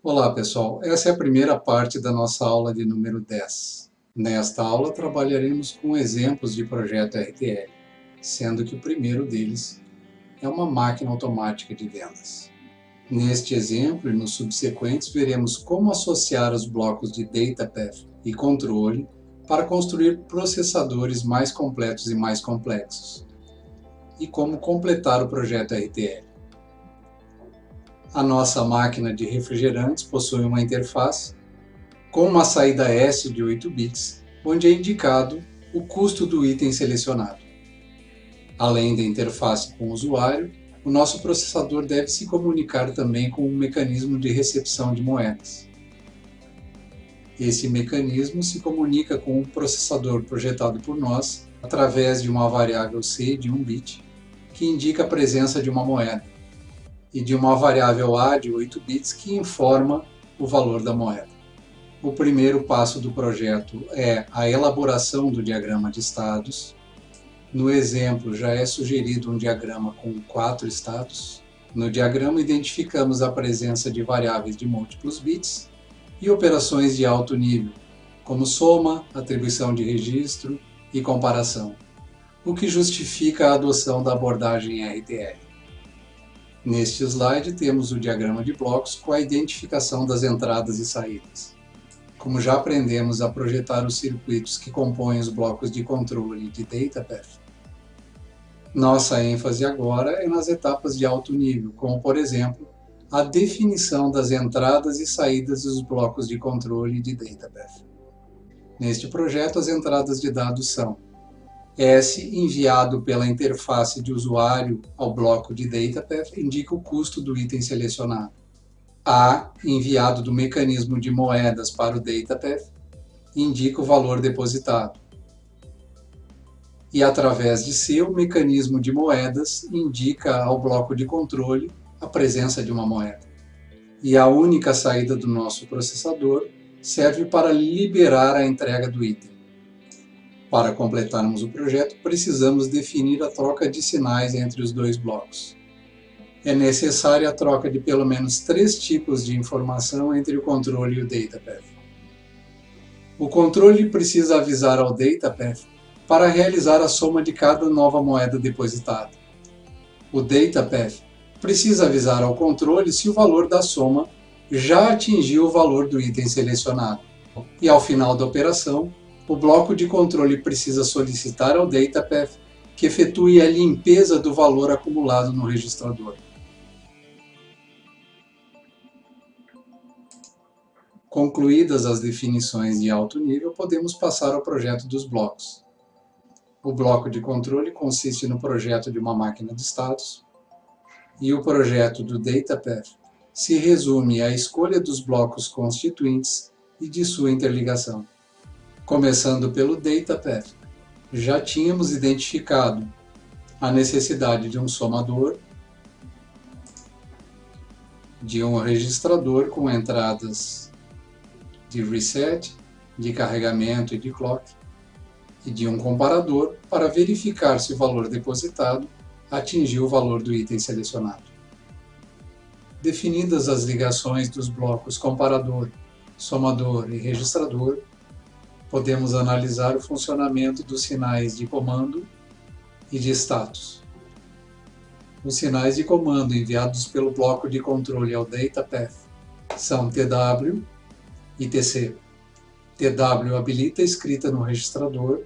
Olá pessoal, essa é a primeira parte da nossa aula de número 10. Nesta aula trabalharemos com exemplos de projeto RTL, sendo que o primeiro deles é uma máquina automática de vendas. Neste exemplo e nos subsequentes veremos como associar os blocos de DataPath e controle para construir processadores mais completos e mais complexos, e como completar o projeto RTL. A nossa máquina de refrigerantes possui uma interface com uma saída S de 8 bits, onde é indicado o custo do item selecionado. Além da interface com o usuário, o nosso processador deve se comunicar também com um mecanismo de recepção de moedas. Esse mecanismo se comunica com o processador projetado por nós através de uma variável C de 1 bit, que indica a presença de uma moeda, e de uma variável A de 8 bits que informa o valor da moeda. O primeiro passo do projeto é a elaboração do diagrama de estados. No exemplo, já é sugerido um diagrama com 4 estados. No diagrama, identificamos a presença de variáveis de múltiplos bits e operações de alto nível, como soma, atribuição de registro e comparação, o que justifica a adoção da abordagem RTL. Neste slide temos o diagrama de blocos com a identificação das entradas e saídas. Como já aprendemos a projetar os circuitos que compõem os blocos de controle de DataPath, nossa ênfase agora é nas etapas de alto nível, como por exemplo, a definição das entradas e saídas dos blocos de controle de DataPath. Neste projeto, as entradas de dados são S enviado pela interface de usuário ao bloco de DataPath indica o custo do item selecionado. A enviado do mecanismo de moedas para o DataPath indica o valor depositado. E através de C, o mecanismo de moedas indica ao bloco de controle a presença de uma moeda. E a única saída do nosso processador serve para liberar a entrega do item. Para completarmos o projeto, precisamos definir a troca de sinais entre os dois blocos. É necessária a troca de pelo menos 3 tipos de informação entre o controle e o DataPath. O controle precisa avisar ao DataPath para realizar a soma de cada nova moeda depositada. O DataPath precisa avisar ao controle se o valor da soma já atingiu o valor do item selecionado. E ao final da operação, o bloco de controle precisa solicitar ao DataPath que efetue a limpeza do valor acumulado no registrador. Concluídas as definições de alto nível, podemos passar ao projeto dos blocos. O bloco de controle consiste no projeto de uma máquina de estados, e o projeto do DataPath se resume à escolha dos blocos constituintes e de sua interligação. Começando pelo DataPath, já tínhamos identificado a necessidade de um somador, de um registrador com entradas de reset, de carregamento e de clock, e de um comparador para verificar se o valor depositado atingiu o valor do item selecionado. Definidas as ligações dos blocos comparador, somador e registrador, podemos analisar o funcionamento dos sinais de comando e de status. Os sinais de comando enviados pelo bloco de controle ao DataPath são TW e TC. TW habilita a escrita no registrador,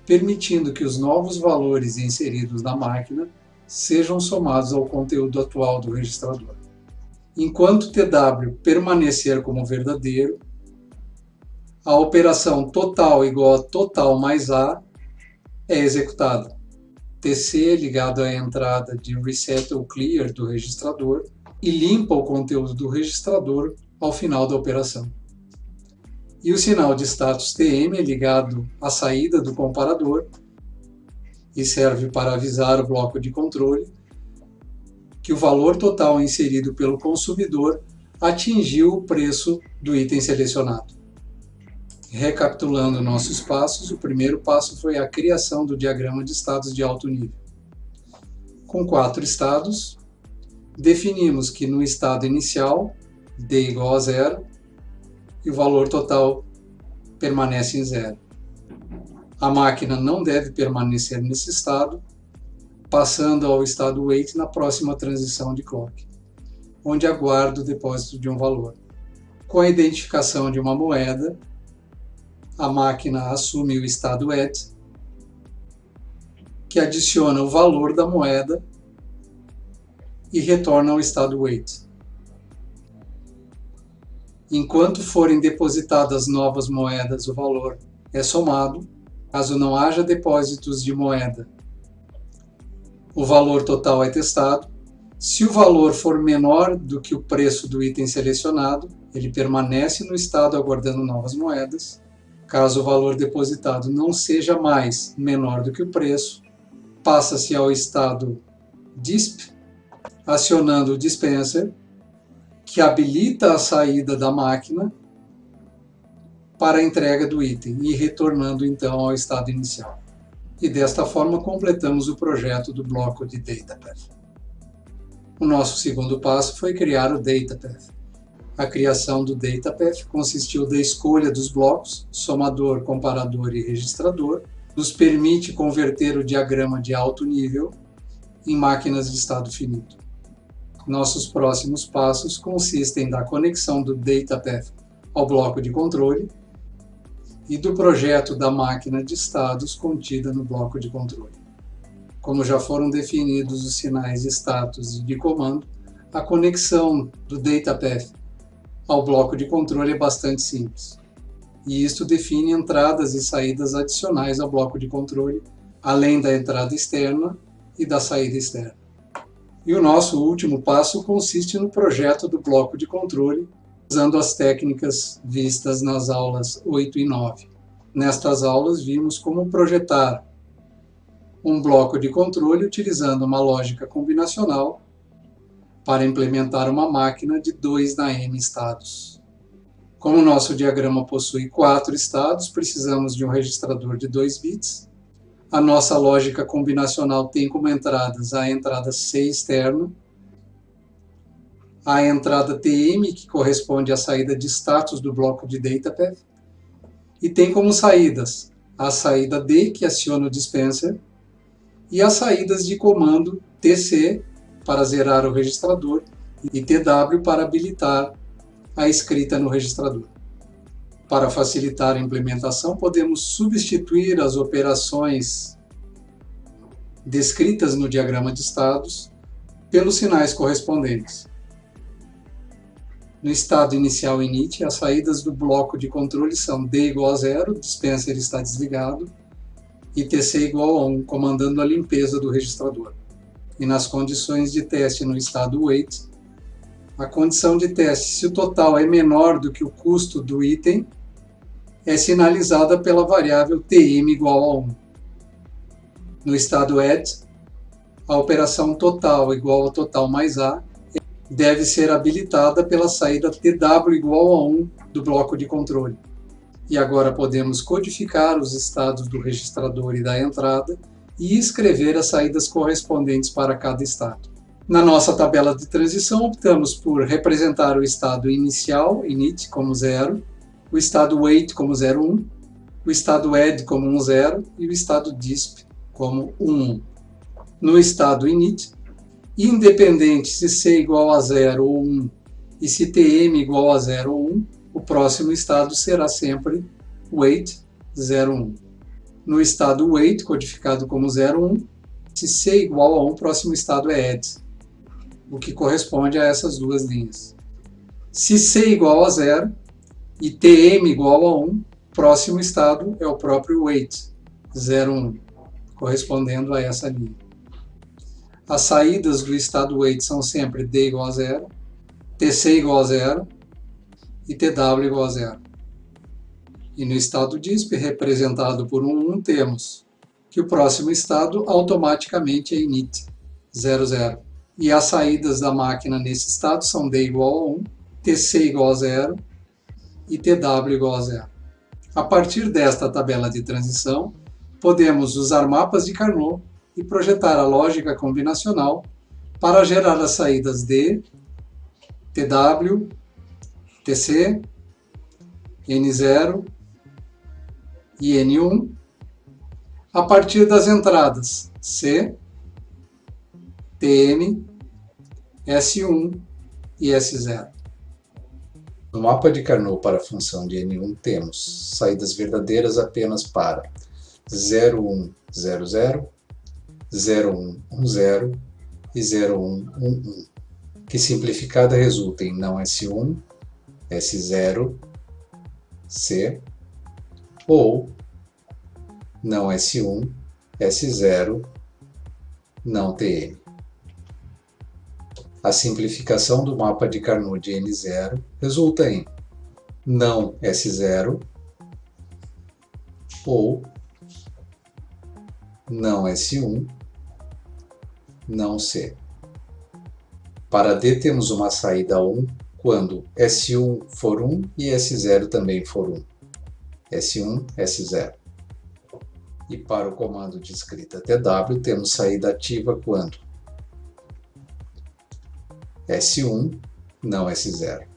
permitindo que os novos valores inseridos na máquina sejam somados ao conteúdo atual do registrador. Enquanto TW permanecer como verdadeiro, a operação total igual a total mais A é executada. TC é ligado à entrada de reset ou clear do registrador e limpa o conteúdo do registrador ao final da operação. E o sinal de status TM é ligado à saída do comparador e serve para avisar o bloco de controle que o valor total inserido pelo consumidor atingiu o preço do item selecionado. Recapitulando nossos passos, o primeiro passo foi a criação do diagrama de estados de alto nível. Com 4 estados, definimos que no estado inicial D igual a zero, e o valor total permanece em zero. A máquina não deve permanecer nesse estado, passando ao estado wait na próxima transição de clock, onde aguarda o depósito de um valor. Com a identificação de uma moeda, a máquina assume o estado add, que adiciona o valor da moeda e retorna ao estado wait. Enquanto forem depositadas novas moedas, o valor é somado. Caso não haja depósitos de moeda, o valor total é testado. Se o valor for menor do que o preço do item selecionado, ele permanece no estado aguardando novas moedas. Caso o valor depositado não seja menor do que o preço, passa-se ao estado disp, acionando o dispenser, que habilita a saída da máquina para a entrega do item e retornando então ao estado inicial. E desta forma completamos o projeto do bloco de DataPath. O nosso segundo passo foi criar o DataPath. A criação do DataPath consistiu da escolha dos blocos, somador, comparador e registrador, nos permite converter o diagrama de alto nível em máquinas de estado finito. Nossos próximos passos consistem da conexão do DataPath ao bloco de controle e do projeto da máquina de estados contida no bloco de controle. Como já foram definidos os sinais de status e de comando, a conexão do DataPath ao bloco de controle é bastante simples. E isto define entradas e saídas adicionais ao bloco de controle, além da entrada externa e da saída externa. E o nosso último passo consiste no projeto do bloco de controle, usando as técnicas vistas nas aulas 8 e 9. Nestas aulas vimos como projetar um bloco de controle utilizando uma lógica combinacional para implementar uma máquina de 2 na M estados. Como o nosso diagrama possui 4 estados, precisamos de um registrador de 2 bits. A nossa lógica combinacional tem como entradas a entrada C externa, a entrada TM, que corresponde à saída de status do bloco de DataPath, e tem como saídas a saída D, que aciona o dispenser, e as saídas de comando TC, para zerar o registrador, e TW para habilitar a escrita no registrador. Para facilitar a implementação, podemos substituir as operações descritas no diagrama de estados pelos sinais correspondentes. No estado inicial init, as saídas do bloco de controle são D igual a 0, o dispenser está desligado, e TC igual a 1, comandando a limpeza do registrador. E nas condições de teste no estado wait, a condição de teste, se o total é menor do que o custo do item, é sinalizada pela variável TM igual a 1. No estado add, a operação total igual ao total mais A deve ser habilitada pela saída TW igual a 1 do bloco de controle. E agora podemos codificar os estados do registrador e da entrada e escrever as saídas correspondentes para cada estado. Na nossa tabela de transição, optamos por representar o estado inicial, init, como 0, o estado wait como 0,1, o estado add como 1,0 e o estado disp como 1,1. No estado init, independente se C igual a 0 ou 1 e se TM igual a 0 ou 1, o próximo estado será sempre wait 0,1. No estado wait, codificado como 0,1, se C igual a 1, o próximo estado é add, o que corresponde a essas duas linhas. Se C igual a 0 e TM igual a 1, o próximo estado é o próprio wait 0,1, correspondendo a essa linha. As saídas do estado wait são sempre D igual a 0, TC igual a 0 e TW igual a 0. E no estado disp, representado por 1, temos que o próximo estado automaticamente é init 00. E as saídas da máquina nesse estado são D igual a 1, TC igual a 0 e TW igual a 0. A partir desta tabela de transição, podemos usar mapas de Carnot e projetar a lógica combinacional para gerar as saídas D, TW TC, N0 e N1, a partir das entradas C, TM, S1 e S0. No mapa de Carnot para a função de N1 temos saídas verdadeiras apenas para 0100, 0110 e 0111, que simplificada resulta em não S1, S0, C, ou não S1, S0, não TM. A simplificação do mapa de Carnot de N0 resulta em não S0 ou não S1, não C. Para D temos uma saída 1 quando S1 for 1 e S0 também for 1. S1, S0. E para o comando de escrita TW temos saída ativa quando S1, não S0.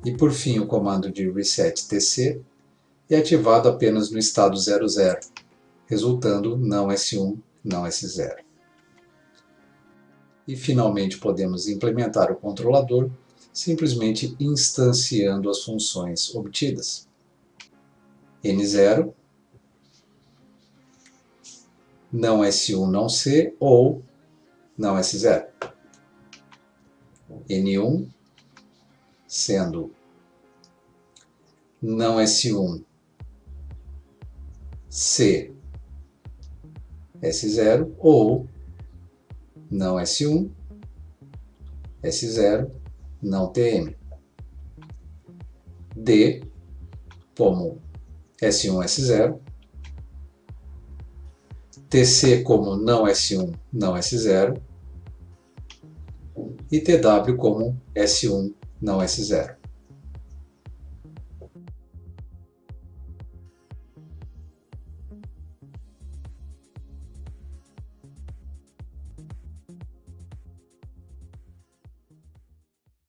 E por fim o comando de reset TC é ativado apenas no estado 00, resultando não S1, não S0. E finalmente podemos implementar o controlador simplesmente instanciando as funções obtidas. N0, não S1, não C ou não S0. N1 sendo não S1, C, S0 ou não S1, S0, não TM. D como S1, S0. TC como não S1, não S0. E TW como S1, não S0.